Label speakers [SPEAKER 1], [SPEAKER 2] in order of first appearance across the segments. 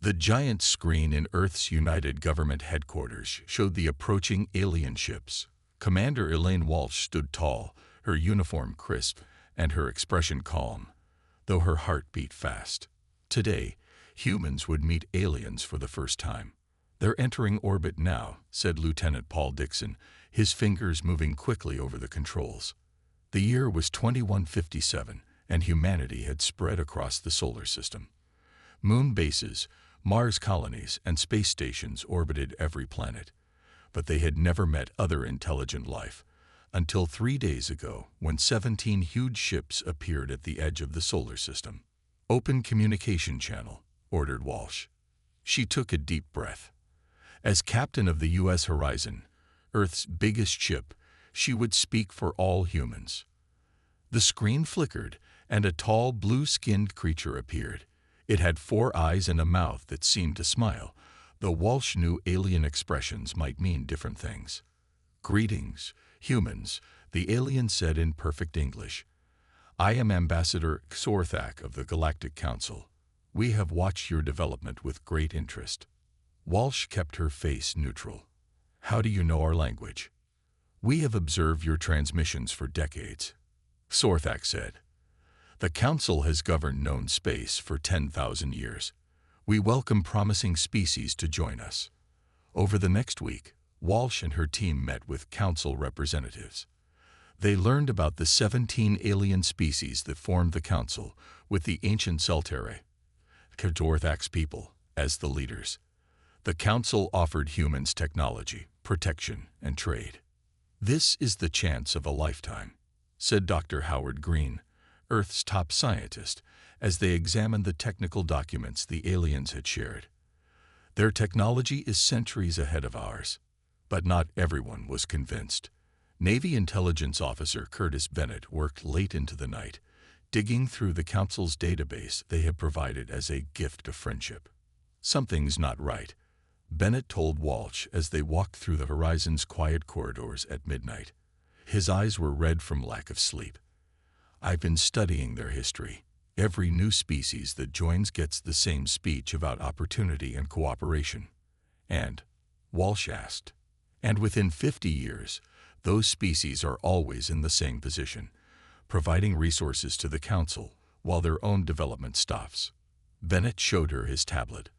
[SPEAKER 1] The giant screen in Earth's United Government headquarters showed the approaching alien ships. Commander Elaine Walsh stood tall, her uniform crisp, and her expression calm, though her heart beat fast. Today, humans would meet aliens for the first time. "They're entering orbit now," said Lieutenant Paul Dixon, his fingers moving quickly over the controls. The year was 2157, and humanity had spread across the solar system. Moon bases, Mars colonies, and space stations orbited every planet, but they had never met other intelligent life, until 3 days ago when 17 huge ships appeared at the edge of the solar system. "Open communication channel," ordered Walsh. She took a deep breath. As captain of the U.S. Horizon, Earth's biggest ship, she would speak for all humans. The screen flickered, and a tall, blue-skinned creature appeared. It had 4 eyes and a mouth that seemed to smile, though Walsh knew alien expressions might mean different things. "Greetings, humans," the alien said in perfect English. "I am Ambassador Xorthak of the Galactic Council. We have watched your development with great interest." Walsh kept her face neutral. "How do you know our language?" "We have observed your transmissions for decades," Xorthak said. "The Council has governed known space for 10,000 years. We welcome promising species to join us." Over the next week, Walsh and her team met with Council representatives. They learned about the 17 alien species that formed the Council, with the ancient Seltere, Xorthak's people, as the leaders. The Council offered humans technology, protection, and trade. "This is the chance of a lifetime," said Dr. Howard Green, Earth's top scientist, as they examined the technical documents the aliens had shared. "Their technology is centuries ahead of ours." But not everyone was convinced. Navy intelligence officer Curtis Bennett worked late into the night, digging through the Council's database they had provided as a gift of friendship. "Something's not right," Bennett told Walsh as they walked through the Horizon's quiet corridors at midnight. His eyes were red from lack of sleep. "I've been studying their history. Every new species that joins gets the same speech about opportunity and cooperation." "And?" Walsh asked. "And within 50 years, those species are always in the same position, providing resources to the Council while their own development stops." Bennett showed her his tablet.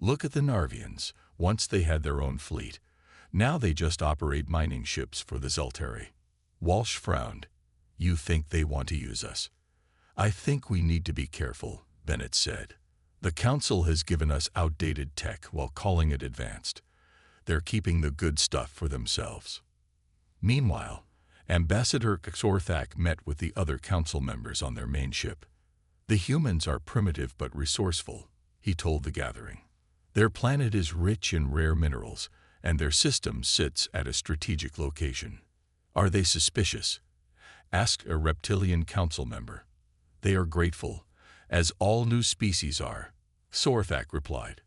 [SPEAKER 1] "Look at the Narvians. Once they had their own fleet. Now they just operate mining ships for the Zelteri." Walsh frowned. "You think they want to use us?" "I think we need to be careful," Bennett said. "The Council has given us outdated tech while calling it advanced. They're keeping the good stuff for themselves." Meanwhile, Ambassador Xorthak met with the other Council members on their main ship. "The humans are primitive but resourceful," he told the gathering. "Their planet is rich in rare minerals, and their system sits at a strategic location." "Are they suspicious?" asked a reptilian council member. "They are grateful, as all new species are," Xorthak replied.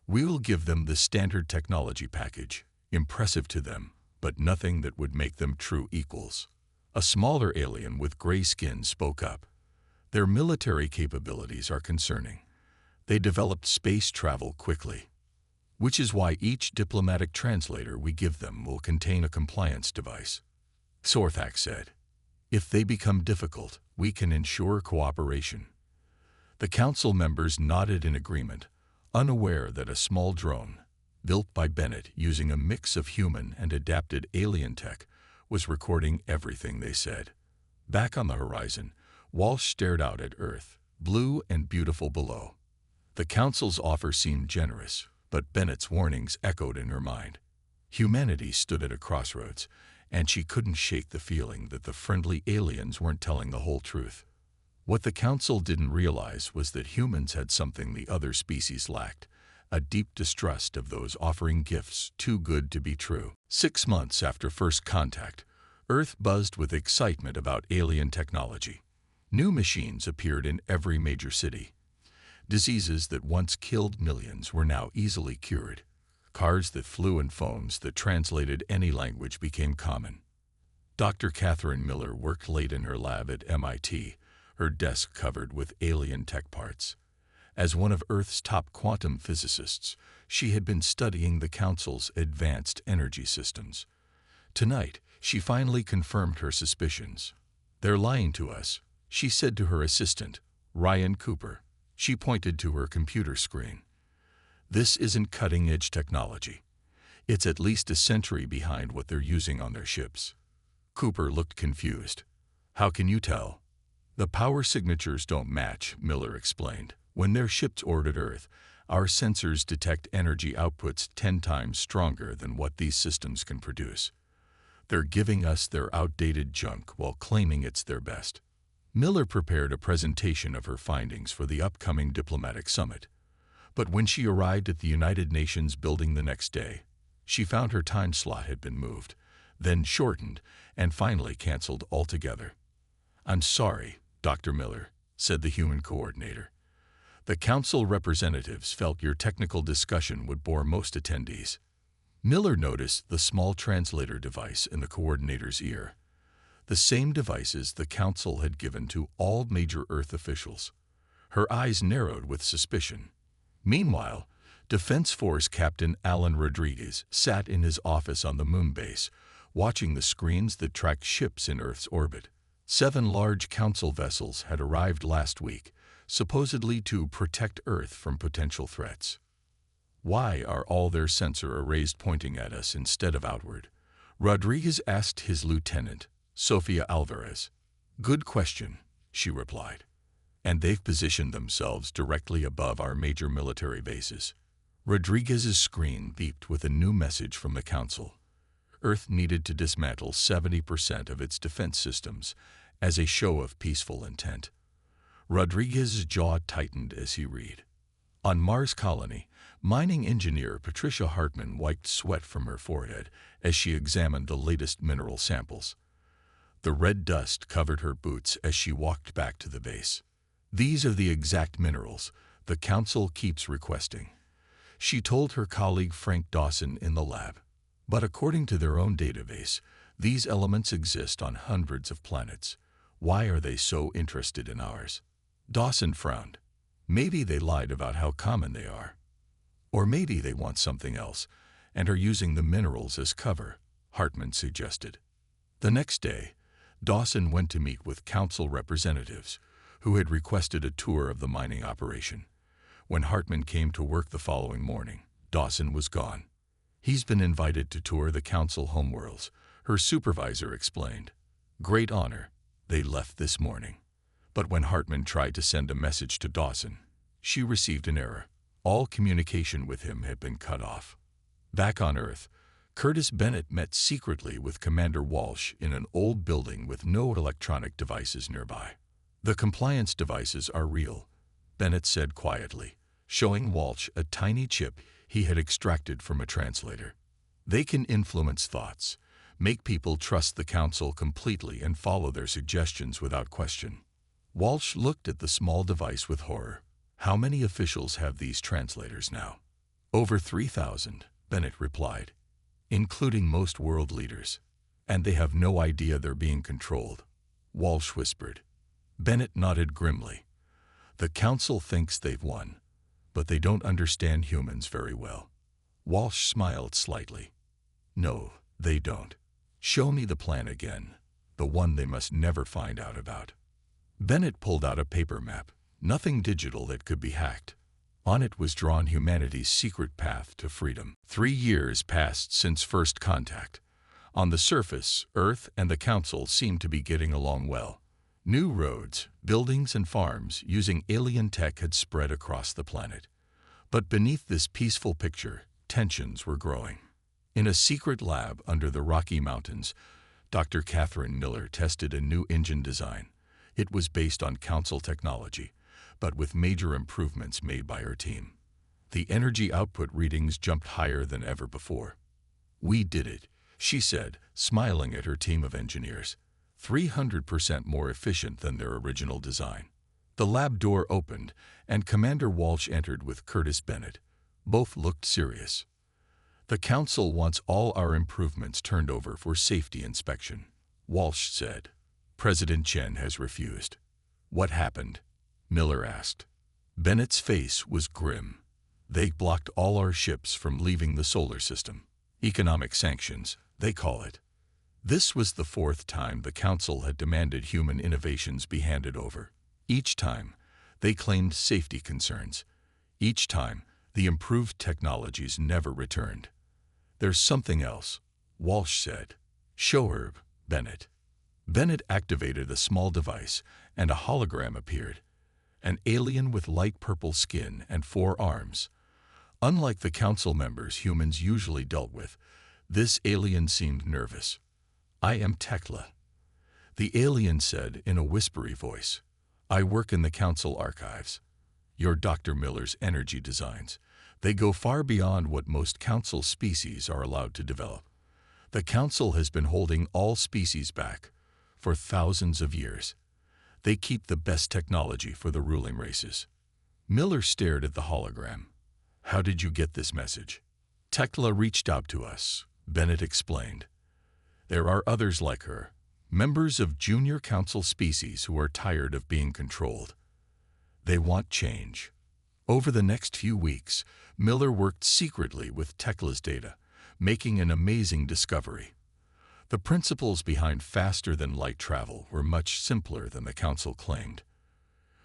[SPEAKER 1] "We will give them the standard technology package, impressive to them, but nothing that would make them true equals." A smaller alien with gray skin spoke up. "Their military capabilities are concerning. They developed space travel quickly, which is why each diplomatic translator we give them will contain a compliance device," Xorthak said. "If they become difficult, we can ensure cooperation." The Council members nodded in agreement, unaware that a small drone, built by Bennett using a mix of human and adapted alien tech, was recording everything they said. Back on the horizon, Walsh stared out at Earth, blue and beautiful below. The Council's offer seemed generous, but Bennett's warnings echoed in her mind. Humanity stood at a crossroads, and she couldn't shake the feeling that the friendly aliens weren't telling the whole truth. What the Council didn't realize was that humans had something the other species lacked, a deep distrust of those offering gifts too good to be true. 6 months after first contact, Earth buzzed with excitement about alien technology. New machines appeared in every major city. Diseases that once killed millions were now easily cured. Cars that flew and phones that translated any language became common. Dr. Catherine Miller worked late in her lab at MIT, her desk covered with alien tech parts. As one of Earth's top quantum physicists, she had been studying the Council's advanced energy systems. Tonight, she finally confirmed her suspicions. "They're lying to us," she said to her assistant, Ryan Cooper. She pointed to her computer screen. "This isn't cutting-edge technology. It's at least a century behind what they're using on their ships." Cooper looked confused. "How can you tell?" "The power signatures don't match," Miller explained. "When their ships orbit Earth, our sensors detect energy outputs 10 times stronger than what these systems can produce. They're giving us their outdated junk while claiming it's their best." Miller prepared a presentation of her findings for the upcoming diplomatic summit. But when she arrived at the United Nations building the next day, she found her time slot had been moved, then shortened, and finally canceled altogether. "I'm sorry, Dr. Miller," said the human coordinator. "The Council representatives felt your technical discussion would bore most attendees." Miller noticed the small translator device in the coordinator's ear, the same devices the Council had given to all major Earth officials. Her eyes narrowed with suspicion. Meanwhile, Defense Force Captain Alan Rodriguez sat in his office on the moon base, watching the screens that tracked ships in Earth's orbit. 7 large Council vessels had arrived last week, supposedly to protect Earth from potential threats. "Why are all their sensor arrays pointing at us instead of outward?" Rodriguez asked his lieutenant, Sofia Alvarez. "Good question," she replied. "And they've positioned themselves directly above our major military bases." Rodriguez's screen beeped with a new message from the Council. Earth needed to dismantle 70% of its defense systems as a show of peaceful intent. Rodriguez's jaw tightened as he read. On Mars Colony, mining engineer Patricia Hartman wiped sweat from her forehead as she examined the latest mineral samples. The red dust covered her boots as she walked back to the base. "These are the exact minerals the Council keeps requesting," she told her colleague Frank Dawson in the lab. "But according to their own database, these elements exist on hundreds of planets. Why are they so interested in ours?" Dawson frowned. "Maybe they lied about how common they are. Or maybe they want something else and are using the minerals as cover," Hartman suggested. The next day, Dawson went to meet with Council representatives who had requested a tour of the mining operation. When Hartman came to work the following morning, Dawson was gone. "He's been invited to tour the Council homeworlds," her supervisor explained. "Great honor. They left this morning." But when Hartman tried to send a message to Dawson, she received an error. All communication with him had been cut off. Back on Earth, Curtis Bennett met secretly with Commander Walsh in an old building with no electronic devices nearby. "The compliance devices are real," Bennett said quietly, showing Walsh a tiny chip he had extracted from a translator. "They can influence thoughts, make people trust the Council completely and follow their suggestions without question." Walsh looked at the small device with horror. "How many officials have these translators now?" "Over 3,000, Bennett replied, "including most world leaders. And they have no idea they're being controlled," Walsh whispered. Bennett nodded grimly. "The Council thinks they've won, but they don't understand humans very well." Walsh smiled slightly. "No, they don't. Show me the plan again, the one they must never find out about." Bennett pulled out a paper map, nothing digital that could be hacked. On it was drawn humanity's secret path to freedom. 3 years passed since first contact. On the surface, Earth and the Council seemed to be getting along well. New roads, buildings, and farms using alien tech had spread across the planet. But beneath this peaceful picture, tensions were growing. In a secret lab under the Rocky Mountains, Dr. Catherine Miller tested a new engine design. It was based on Council technology, but with major improvements made by her team. The energy output readings jumped higher than ever before. "We did it," she said, smiling at her team of engineers. 300% more efficient than their original design. The lab door opened, and Commander Walsh entered with Curtis Bennett. Both looked serious. "The Council wants all our improvements turned over for safety inspection," Walsh said. "President Chen has refused." "What happened?" Miller asked. Bennett's face was grim. They blocked all our ships from leaving the solar system. Economic sanctions, they call it. This was the fourth time the Council had demanded human innovations be handed over. Each time, they claimed safety concerns. Each time, the improved technologies never returned. There's something else, Walsh said. Show her, Bennett. Bennett activated a small device, and a hologram appeared. An alien with light purple skin and 4 arms. Unlike the Council members humans usually dealt with, this alien seemed nervous. I am Tekla. The alien said in a whispery voice. I work in the Council archives. You're Dr. Miller's energy designs. They go far beyond what most Council species are allowed to develop. The Council has been holding all species back for thousands of years. They keep the best technology for the ruling races. Miller stared at the hologram. How did you get this message? Tekla reached out to us, Bennett explained. There are others like her, members of junior Council species who are tired of being controlled. They want change. Over the next few weeks, Miller worked secretly with Tekla's data, making an amazing discovery. The principles behind faster-than-light travel were much simpler than the Council claimed.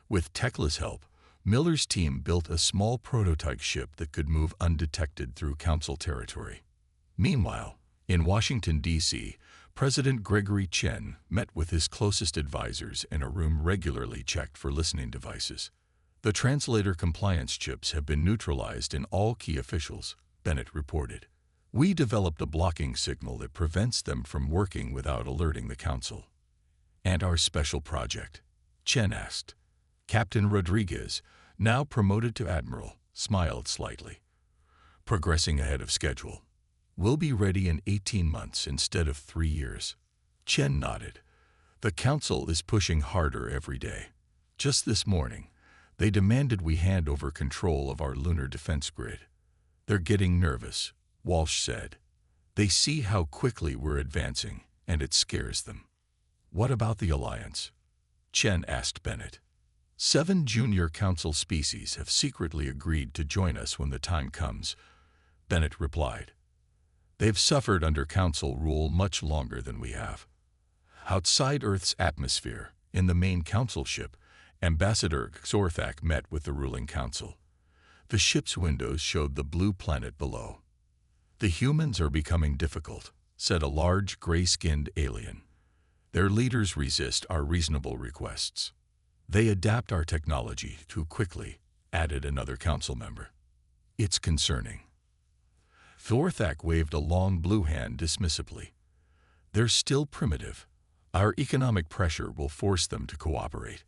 [SPEAKER 1] With Tekla's help, Miller's team built a small prototype ship that could move undetected through Council territory. Meanwhile, in Washington, D.C., President Gregory Chen met with his closest advisors in a room regularly checked for listening devices. The translator compliance chips have been neutralized in all key officials, Bennett reported. We developed a blocking signal that prevents them from working without alerting the Council. And our special project? Chen asked. Captain Rodriguez, now promoted to Admiral, smiled slightly. Progressing ahead of schedule. We'll be ready in 18 months instead of 3 years. Chen nodded. The Council is pushing harder every day. Just this morning, they demanded we hand over control of our lunar defense grid. They're getting nervous, Walsh said. They see how quickly we're advancing, and it scares them. What about the Alliance? Chen asked Bennett. 7 junior Council species have secretly agreed to join us when the time comes, Bennett replied. They've suffered under Council rule much longer than we have. Outside Earth's atmosphere, in the main Council ship, Ambassador Xorthak met with the ruling Council. The ship's windows showed the blue planet below. The humans are becoming difficult, said a large, gray-skinned alien. Their leaders resist our reasonable requests. They adapt our technology too quickly, added another Council member. It's concerning. Xorthak waved a long blue hand dismissively. They're still primitive. Our economic pressure will force them to cooperate.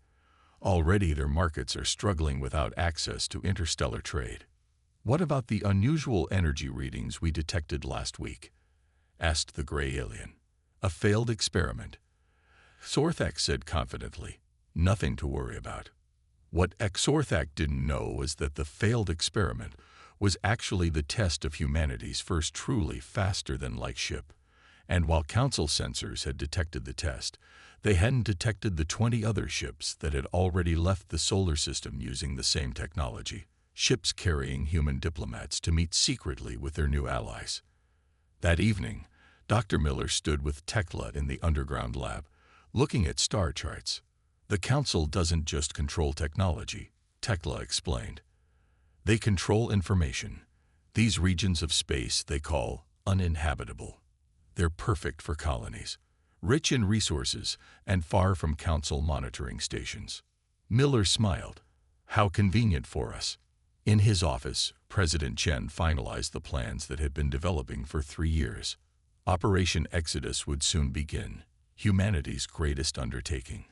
[SPEAKER 1] Already their markets are struggling without access to interstellar trade. What about the unusual energy readings we detected last week? Asked the gray alien. A failed experiment. Xorthak said confidently, nothing to worry about. What Xorthak didn't know was that the failed experiment was actually the test of humanity's first truly faster-than-light ship. And while Council sensors had detected the test, they hadn't detected the 20 other ships that had already left the solar system using the same technology, ships carrying human diplomats to meet secretly with their new allies. That evening, Dr. Miller stood with Tekla in the underground lab, looking at star charts. The Council doesn't just control technology, Tekla explained. They control information. These regions of space they call uninhabitable. They're perfect for colonies, rich in resources and far from Council monitoring stations. Miller smiled. How convenient for us. In his office, President Chen finalized the plans that had been developing for 3 years. Operation Exodus would soon begin, humanity's greatest undertaking.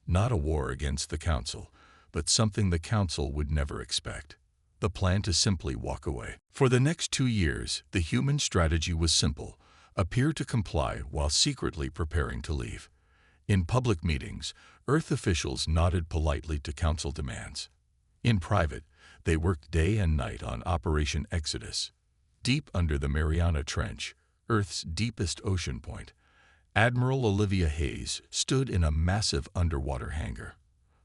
[SPEAKER 1] Not a war against the Council, but something the Council would never expect. The plan to simply walk away. For the next 2 years, the human strategy was simple: appear to comply while secretly preparing to leave. In public meetings, Earth officials nodded politely to Council demands. In private, they worked day and night on Operation Exodus. Deep under the Mariana Trench, Earth's deepest ocean point, Admiral Olivia Hayes stood in a massive underwater hangar.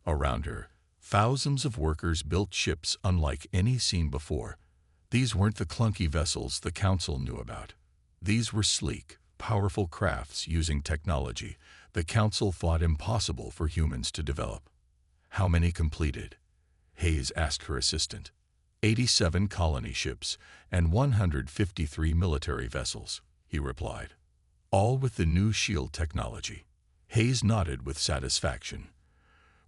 [SPEAKER 1] Around her, Thousands of workers built ships unlike any seen before. These weren't the clunky vessels the Council knew about. These were sleek, powerful crafts using technology the Council thought impossible for humans to develop. How many completed? Hayes asked her assistant. 87 colony ships and 153 military vessels, he replied. All with the new shield technology. Hayes nodded with satisfaction.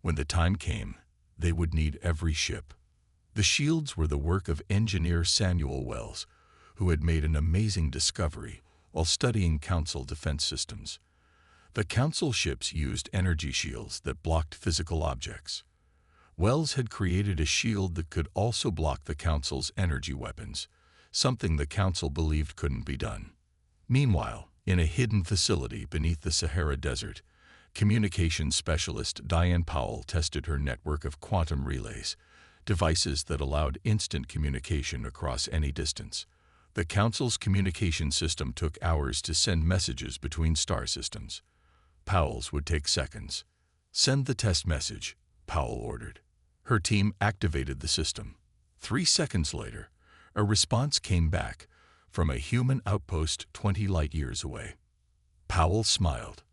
[SPEAKER 1] When the time came, they would need every ship. The shields were the work of engineer Samuel Wells, who had made an amazing discovery while studying Council defense systems. The Council ships used energy shields that blocked physical objects. Wells had created a shield that could also block the Council's energy weapons, something the Council believed couldn't be done. Meanwhile, in a hidden facility beneath the Sahara Desert, communications specialist Diane Powell tested her network of quantum relays, devices that allowed instant communication across any distance. The Council's communication system took hours to send messages between star systems. Powell's would take seconds. "Send the test message," Powell ordered. Her team activated the system. 3 seconds later, a response came back from a human outpost 20 light-years away. Powell smiled.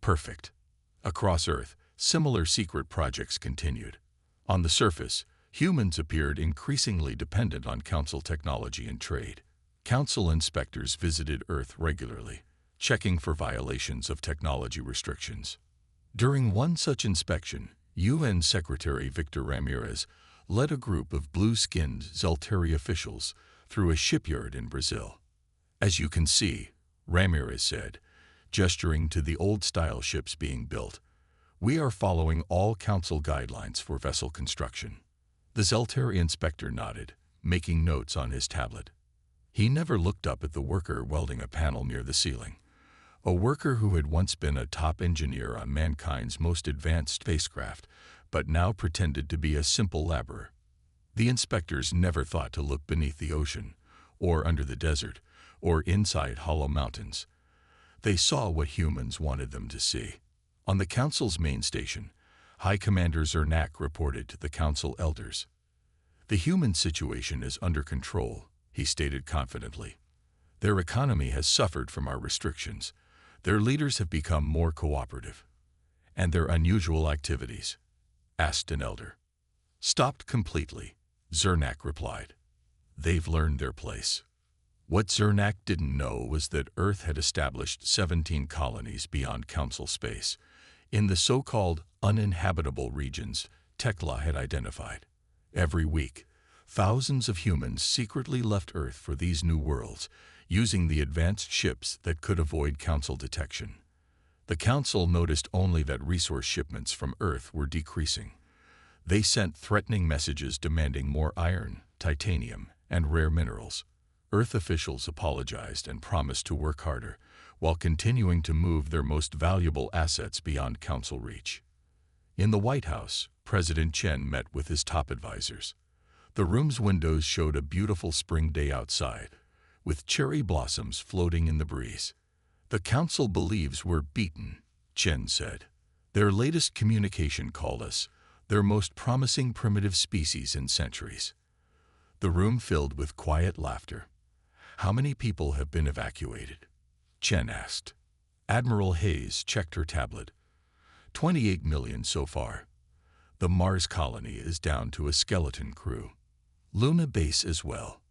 [SPEAKER 1] Perfect. Across Earth, similar secret projects continued. On the surface, humans appeared increasingly dependent on Council technology and trade. Council inspectors visited Earth regularly, checking for violations of technology restrictions. During one such inspection, UN Secretary Victor Ramirez led a group of blue-skinned Zelteri officials through a shipyard in Brazil. "As you can see," Ramirez said, gesturing to the old-style ships being built, "we are following all Council guidelines for vessel construction." The Zelteri inspector nodded, making notes on his tablet. He never looked up at the worker welding a panel near the ceiling, a worker who had once been a top engineer on mankind's most advanced spacecraft, but now pretended to be a simple laborer. The inspectors never thought to look beneath the ocean, or under the desert, or inside hollow mountains. They saw what humans wanted them to see. On the Council's main station, High Commander Zernak reported to the Council elders. "The human situation is under control," he stated confidently. "Their economy has suffered from our restrictions. Their leaders have become more cooperative." "And their unusual activities?" asked an elder. "Stopped completely," Zernak replied. "They've learned their place." What Zernak didn't know was that Earth had established 17 colonies beyond Council space, in the so-called uninhabitable regions Tekla had identified. Every week, thousands of humans secretly left Earth for these new worlds, using the advanced ships that could avoid Council detection. The Council noticed only that resource shipments from Earth were decreasing. They sent threatening messages demanding more iron, titanium, and rare minerals. Earth officials apologized and promised to work harder, while continuing to move their most valuable assets beyond Council reach. In the White House, President Chen met with his top advisors. The room's windows showed a beautiful spring day outside, with cherry blossoms floating in the breeze. "The Council believes we're beaten," Chen said. "Their latest communication called us their most promising primitive species in centuries." The room filled with quiet laughter. "How many people have been evacuated?" Chen asked. Admiral Hayes checked her tablet. 28 million so far. The Mars colony is down to a skeleton crew. Luna base as well.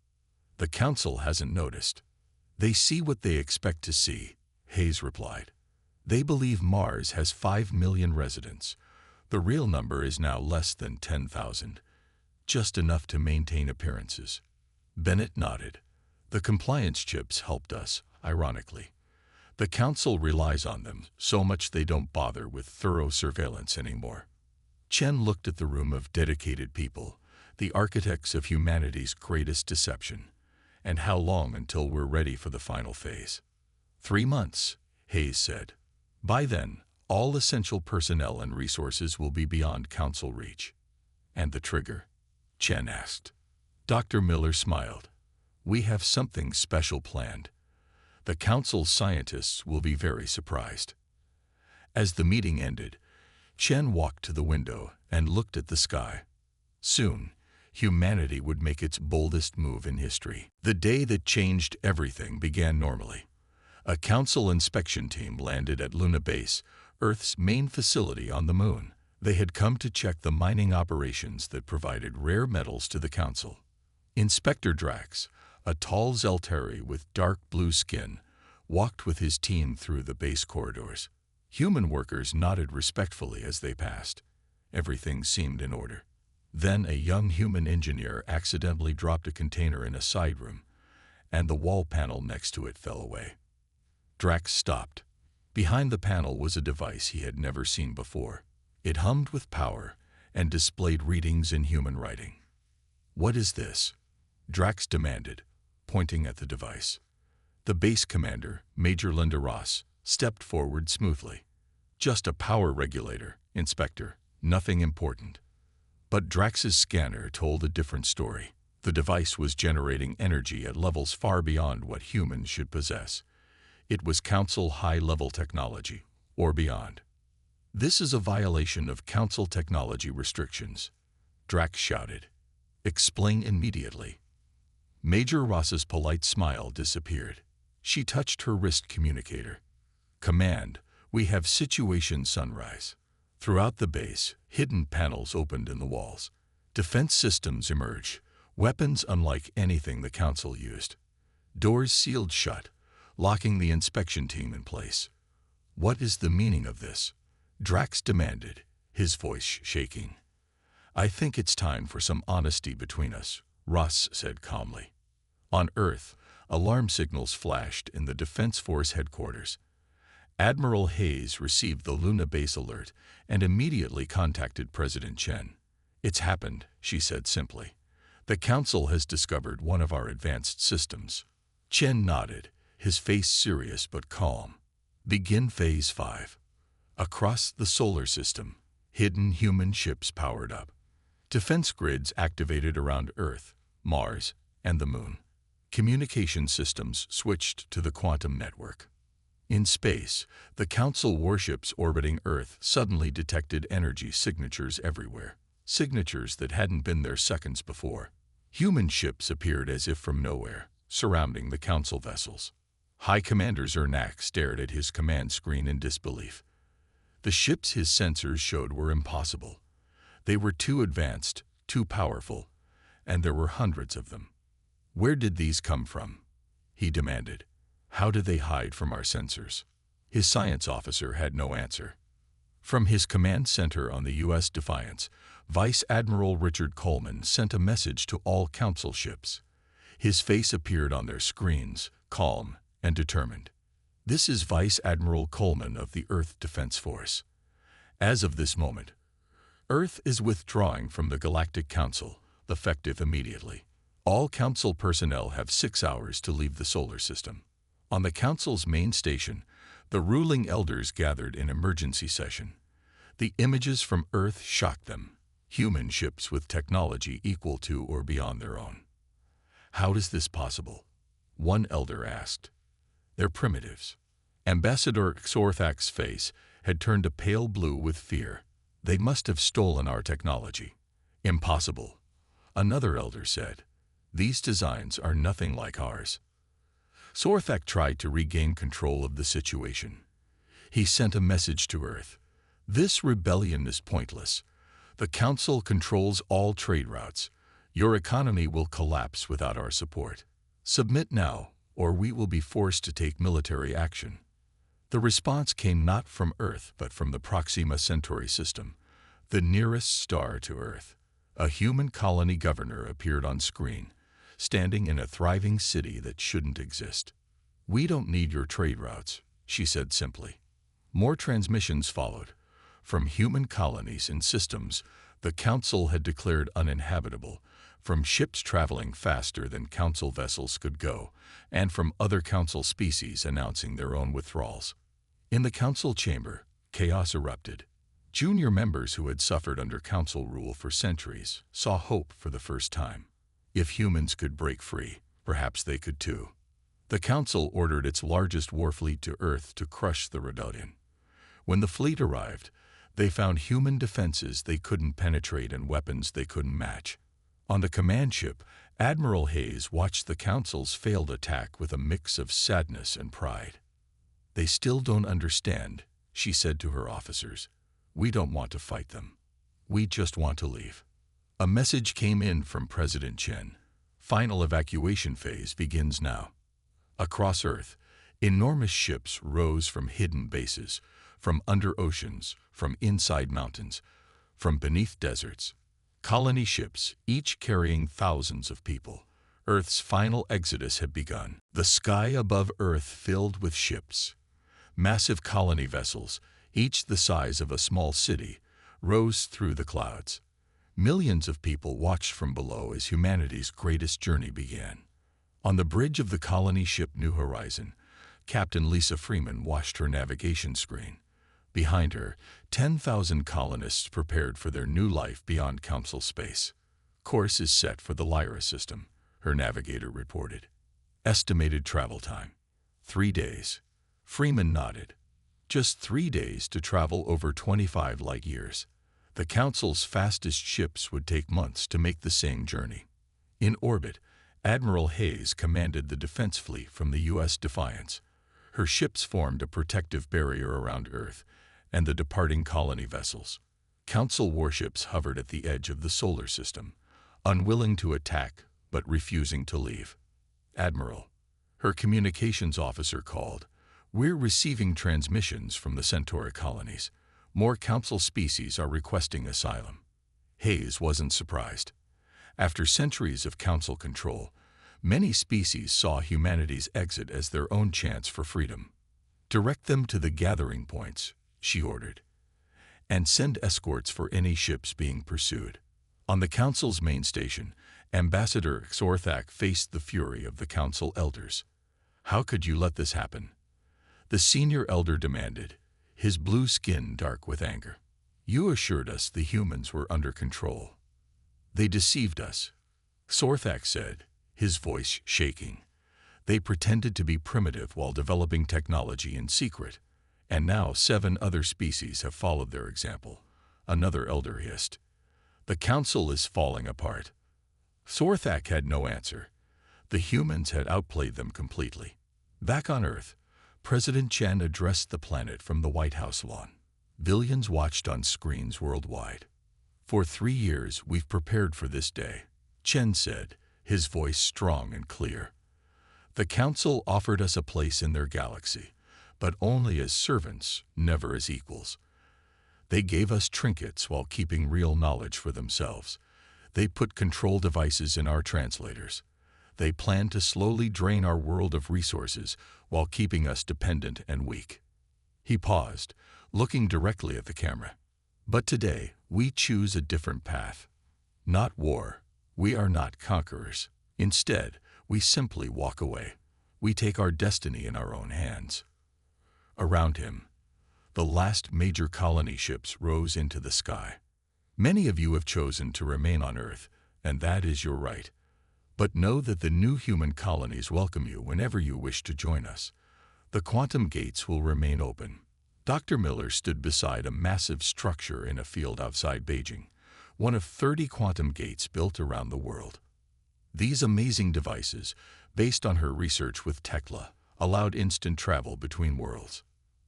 [SPEAKER 1] The Council hasn't noticed. They see what they expect to see, Hayes replied. They believe Mars has 5 million residents. The real number is now less than 10,000, just enough to maintain appearances. Bennett nodded. The compliance chips helped us, ironically. The Council relies on them so much they don't bother with thorough surveillance anymore. Chen looked at the room of dedicated people, the architects of humanity's greatest deception. "And how long until we're ready for the final phase?" 3 months, Hayes said. "By then, all essential personnel and resources will be beyond Council reach." "And the trigger?" Chen asked. Dr. Miller smiled. "We have something special planned. The Council's scientists will be very surprised." As the meeting ended, Chen walked to the window and looked at the sky. Soon, humanity would make its boldest move in history. The day that changed everything began normally. A council inspection team landed at Luna Base, Earth's main facility on the moon. They had come to check the mining operations that provided rare metals to the council. Inspector Drax, a tall Zeltari with dark blue skin, walked with his team through the base corridors. Human workers nodded respectfully as they passed. Everything seemed in order. Then a young human engineer accidentally dropped a container in a side room, and the wall panel next to it fell away. Drax stopped. Behind the panel was a device he had never seen before. It hummed with power and displayed readings in human writing. "What is this?" Drax demanded, pointing at the device. The base commander, Major Linda Ross, stepped forward smoothly. "Just a power regulator, Inspector. Nothing important." But Drax's scanner told a different story. The device was generating energy at levels far beyond what humans should possess. It was Council high-level technology, or beyond. "This is a violation of Council technology restrictions," Drax shouted. "Explain immediately." Major Ross's polite smile disappeared. She touched her wrist communicator. "Command, we have Situation Sunrise." Throughout the base, hidden panels opened in the walls. Defense systems emerged, weapons unlike anything the Council used. Doors sealed shut, locking the inspection team in place. "What is the meaning of this?" Drax demanded, his voice shaking. "I think it's time for some honesty between us," Ross said calmly. On Earth, alarm signals flashed in the Defense Force headquarters. Admiral Hayes received the Luna Base alert and immediately contacted President Chen. "It's happened," she said simply. "The Council has discovered one of our advanced systems." Chen nodded, his face serious but calm. "Begin Phase 5. Across the solar system, hidden human ships powered up. Defense grids activated around Earth, Mars, and the Moon. Communication systems switched to the quantum network." In space, the Council warships orbiting Earth suddenly detected energy signatures everywhere, signatures that hadn't been there seconds before. Human ships appeared as if from nowhere, surrounding the Council vessels. High Commander Zernak stared at his command screen in disbelief. The ships his sensors showed were impossible. They were too advanced, too powerful, and there were hundreds of them. "Where did these come from?" he demanded. "How did they hide from our sensors?" His science officer had no answer. From his command center on the U.S. Defiance, Vice Admiral Richard Coleman sent a message to all Council ships. His face appeared on their screens, calm and determined. "This is Vice Admiral Coleman of the Earth Defense Force. As of this moment, Earth is withdrawing from the Galactic Council, effective immediately. All Council personnel have 6 hours to leave the solar system." On the Council's main station, the ruling elders gathered in emergency session. The images from Earth shocked them. Human ships with technology equal to or beyond their own. "How is this possible?" one elder asked. "They're primitives." Ambassador Xorthak's face had turned a pale blue with fear. "They must have stolen our technology." "Impossible," another elder said. "These designs are nothing like ours." Xorthak tried to regain control of the situation. He sent a message to Earth. "This rebellion is pointless. The Council controls all trade routes. Your economy will collapse without our support. Submit now, or we will be forced to take military action." The response came not from Earth, but from the Proxima Centauri system, the nearest star to Earth. A human colony governor appeared on screen, standing in a thriving city that shouldn't exist. "We don't need your trade routes," she said simply. More transmissions followed. From human colonies and systems the Council had declared uninhabitable, from ships traveling faster than Council vessels could go, and from other Council species announcing their own withdrawals. In the Council chamber, chaos erupted. Junior members who had suffered under Council rule for centuries saw hope for the first time. If humans could break free, perhaps they could too. The Council ordered its largest war fleet to Earth to crush the rebellion. When the fleet arrived, They found human defenses they couldn't penetrate and weapons they couldn't match. On the command ship, Admiral Hayes watched the Council's failed attack with a mix of sadness and pride. "They still don't understand," she said to her officers. "We don't want to fight them. We just want to leave." A message came in from President Chen. Final evacuation phase begins now. Across Earth, enormous ships rose from hidden bases, from under oceans, from inside mountains, from beneath deserts. Colony ships, each carrying thousands of people. Earth's final exodus had begun. The sky above Earth filled with ships. Massive colony vessels, each the size of a small city, rose through the clouds. Millions of people watched from below as humanity's greatest journey began. On the bridge of the colony ship New Horizon, Captain Lisa Freeman watched her navigation screen. Behind her, 10,000 colonists prepared for their new life beyond Council space. "Course is set for the Lyra system," her navigator reported. "Estimated travel time: 3 days." Freeman nodded. Just 3 days to travel over 25 light years. The Council's fastest ships would take months to make the same journey. In orbit, Admiral Hayes commanded the defense fleet from the U.S. Defiance. Her ships formed a protective barrier around Earth and the departing colony vessels. Council warships hovered at the edge of the solar system, unwilling to attack but refusing to leave. "Admiral," her communications officer called, "we're receiving transmissions from the Centauri colonies. More Council species are requesting asylum." Hayes wasn't surprised. After centuries of Council control, many species saw humanity's exit as their own chance for freedom. "Direct them to the gathering points," she ordered, "and send escorts for any ships being pursued." On the Council's main station, Ambassador Xorthak faced the fury of the Council elders. "How could you let this happen?" the senior elder demanded, his blue skin dark with anger. "You assured us the humans were under control." "They deceived us," Xorthak said, his voice shaking. "They pretended to be primitive while developing technology in secret, and now 7 other species have followed their example," another elder hissed. "The Council is falling apart." Xorthak had no answer. The humans had outplayed them completely. Back on Earth, President Chen addressed the planet from the White House lawn. Billions watched on screens worldwide. "For 3 years, we've prepared for this day," Chen said, his voice strong and clear. "The Council offered us a place in their galaxy, but only as servants, never as equals. They gave us trinkets while keeping real knowledge for themselves. They put control devices in our translators. They planned to slowly drain our world of resources while keeping us dependent and weak." He paused, looking directly at the camera. "But today, we choose a different path. Not war. We are not conquerors. Instead, we simply walk away. We take our destiny in our own hands." Around him, the last major colony ships rose into the sky. "Many of you have chosen to remain on Earth, and that is your right. But know that the new human colonies welcome you whenever you wish to join us. The quantum gates will remain open." Dr. Miller stood beside a massive structure in a field outside Beijing, one of 30 quantum gates built around the world. These amazing devices, based on her research with Tekla, allowed instant travel between worlds.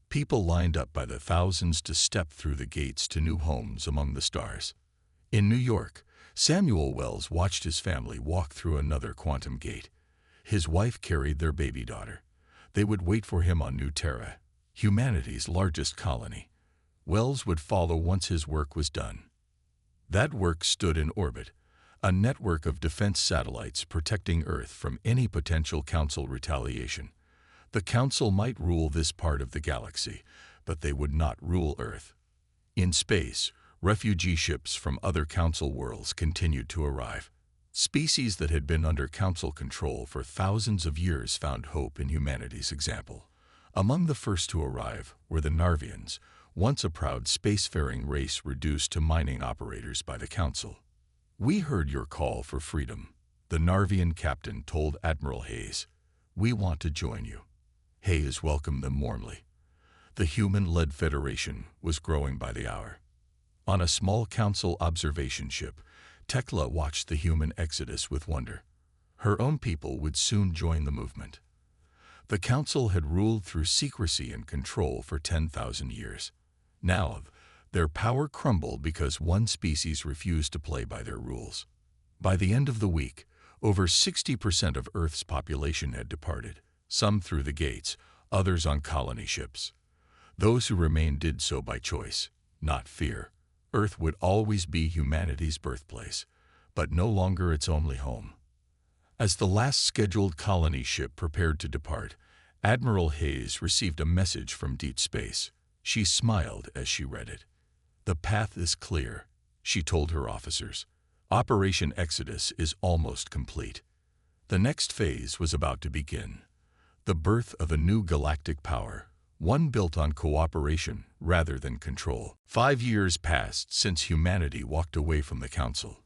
[SPEAKER 1] People lined up by the thousands to step through the gates to new homes among the stars. In New York, Samuel Wells watched his family walk through another quantum gate. His wife carried their baby daughter. They would wait for him on New Terra, humanity's largest colony. Wells would follow once his work was done. That work stood in orbit, a network of defense satellites protecting Earth from any potential Council retaliation. The Council might rule this part of the galaxy, but they would not rule Earth. In space, refugee ships from other Council worlds continued to arrive. Species that had been under Council control for thousands of years found hope in humanity's example. Among the first to arrive were the Narvians, once a proud spacefaring race reduced to mining operators by the Council. "We heard your call for freedom," the Narvian captain told Admiral Hayes. "We want to join you." Hayes welcomed them warmly. The human-led Federation was growing by the hour. On a small council observation ship, Tekla watched the human exodus with wonder. Her own people would soon join the movement. The council had ruled through secrecy and control for 10,000 years. Now, their power crumbled because one species refused to play by their rules. By the end of the week, over 60% of Earth's population had departed, some through the gates, others on colony ships. Those who remained did so by choice, not fear. Earth would always be humanity's birthplace, but no longer its only home. As the last scheduled colony ship prepared to depart, Admiral Hayes received a message from deep space. She smiled as she read it. "The path is clear," she told her officers. "Operation Exodus is almost complete." The next phase was about to begin. The birth of a new galactic power, one built on cooperation rather than control. 5 years passed since humanity walked away from the Council.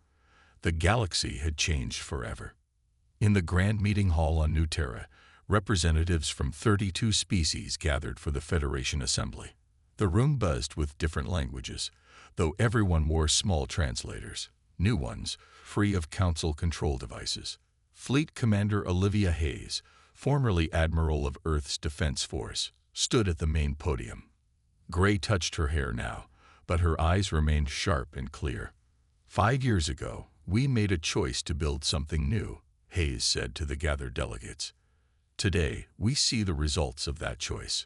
[SPEAKER 1] The galaxy had changed forever. In the Grand Meeting Hall on New Terra, representatives from 32 species gathered for the Federation Assembly. The room buzzed with different languages, though everyone wore small translators, new ones, free of Council control devices. Fleet Commander Olivia Hayes, formerly Admiral of Earth's Defense Force, stood at the main podium. Gray touched her hair now, but her eyes remained sharp and clear. 5 years ago, we made a choice to build something new, Hayes said to the gathered delegates. Today, we see the results of that choice.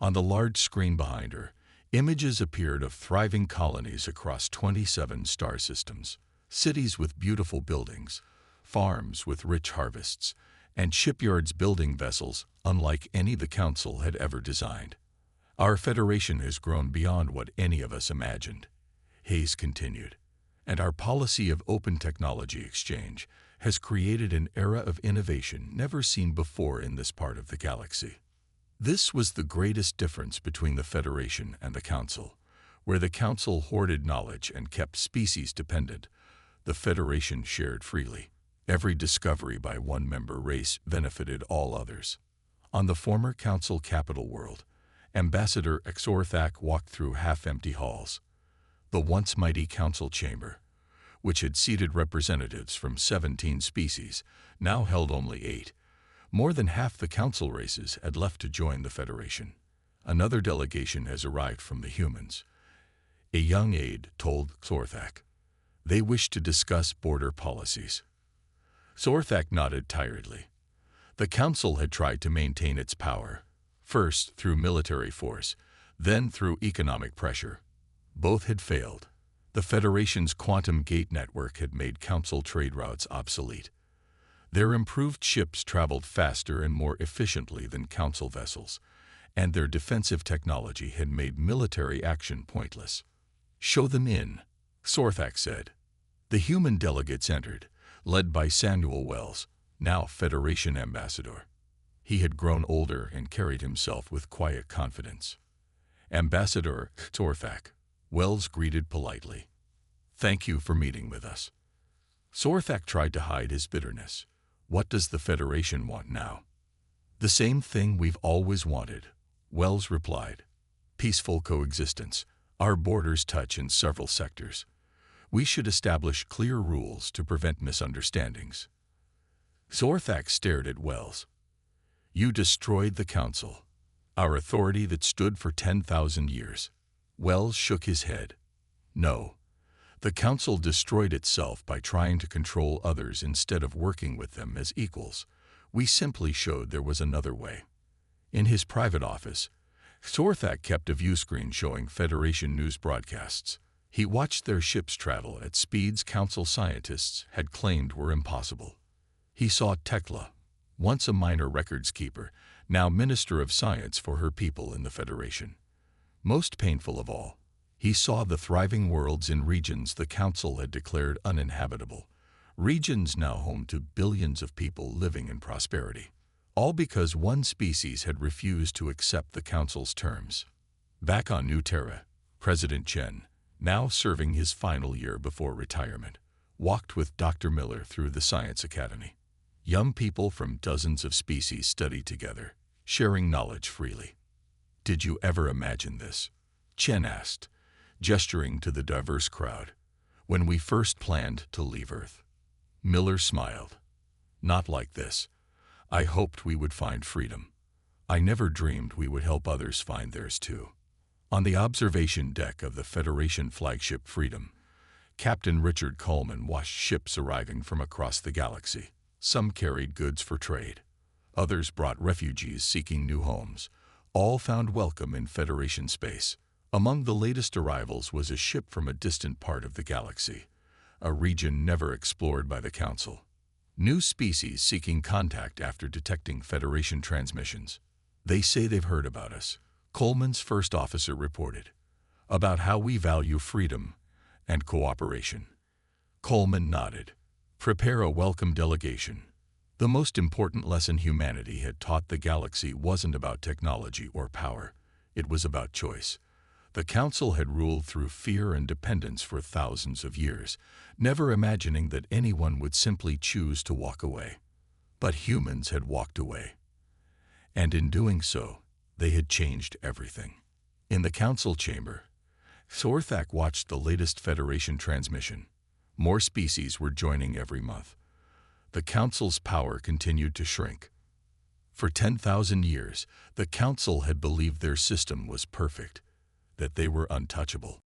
[SPEAKER 1] On the large screen behind her, images appeared of thriving colonies across 27 star systems, cities with beautiful buildings, farms with rich harvests, and shipyards building vessels unlike any the Council had ever designed. Our Federation has grown beyond what any of us imagined, Hayes continued, and our policy of open technology exchange has created an era of innovation never seen before in this part of the galaxy. This was the greatest difference between the Federation and the Council. Where the Council hoarded knowledge and kept species dependent, the Federation shared freely. Every discovery by one member race benefited all others. On the former Council capital world, Ambassador Xorthak walked through half-empty halls. The once mighty Council chamber, which had seated representatives from 17 species, now held only 8. More than half the Council races had left to join the Federation. Another delegation has arrived from the humans. A young aide told Xorthak. They wish to discuss border policies. Xorthak nodded tiredly. The Council had tried to maintain its power, first through military force, then through economic pressure. Both had failed. The Federation's quantum gate network had made Council trade routes obsolete. Their improved ships traveled faster and more efficiently than Council vessels, and their defensive technology had made military action pointless. "Show them in," Xorthak said. The human delegates entered, led by Samuel Wells, now Federation ambassador. He had grown older and carried himself with quiet confidence. "Ambassador Xorthak," Wells greeted politely. "Thank you for meeting with us." Xorthak tried to hide his bitterness. "What does the Federation want now?" "The same thing we've always wanted," Wells replied. "Peaceful coexistence. Our borders touch in several sectors. We should establish clear rules to prevent misunderstandings." Xorthak stared at Wells. "You destroyed the Council, our authority that stood for 10,000 years. Wells shook his head. "No. The Council destroyed itself by trying to control others instead of working with them as equals. We simply showed there was another way." In his private office, Xorthak kept a viewscreen showing Federation news broadcasts. He watched their ships travel at speeds Council scientists had claimed were impossible. He saw Tekla, once a minor records keeper, now Minister of Science for her people in the Federation. Most painful of all, he saw the thriving worlds in regions the Council had declared uninhabitable, regions now home to billions of people living in prosperity, all because one species had refused to accept the Council's terms. Back on New Terra, President Chen, now serving his final year before retirement, walked with Dr. Miller through the Science Academy. Young people from dozens of species studied together, sharing knowledge freely. Did you ever imagine this? Chen asked, gesturing to the diverse crowd. When we first planned to leave Earth. Miller smiled. Not like this. I hoped we would find freedom. I never dreamed we would help others find theirs too. On the observation deck of the Federation flagship Freedom, Captain Richard Coleman watched ships arriving from across the galaxy. Some carried goods for trade. Others brought refugees seeking new homes. All found welcome in Federation space. Among the latest arrivals was a ship from a distant part of the galaxy, a region never explored by the Council. New species seeking contact after detecting Federation transmissions. They say they've heard about us, Coleman's first officer reported, about how we value freedom and cooperation. Coleman nodded. Prepare a welcome delegation. The most important lesson humanity had taught the galaxy wasn't about technology or power. It was about choice. The Council had ruled through fear and dependence for thousands of years, never imagining that anyone would simply choose to walk away. But humans had walked away. And in doing so, they had changed everything. In the Council chamber, Sorthak watched the latest Federation transmission. More species were joining every month. The Council's power continued to shrink. For 10,000 years, the Council had believed their system was perfect, that they were untouchable.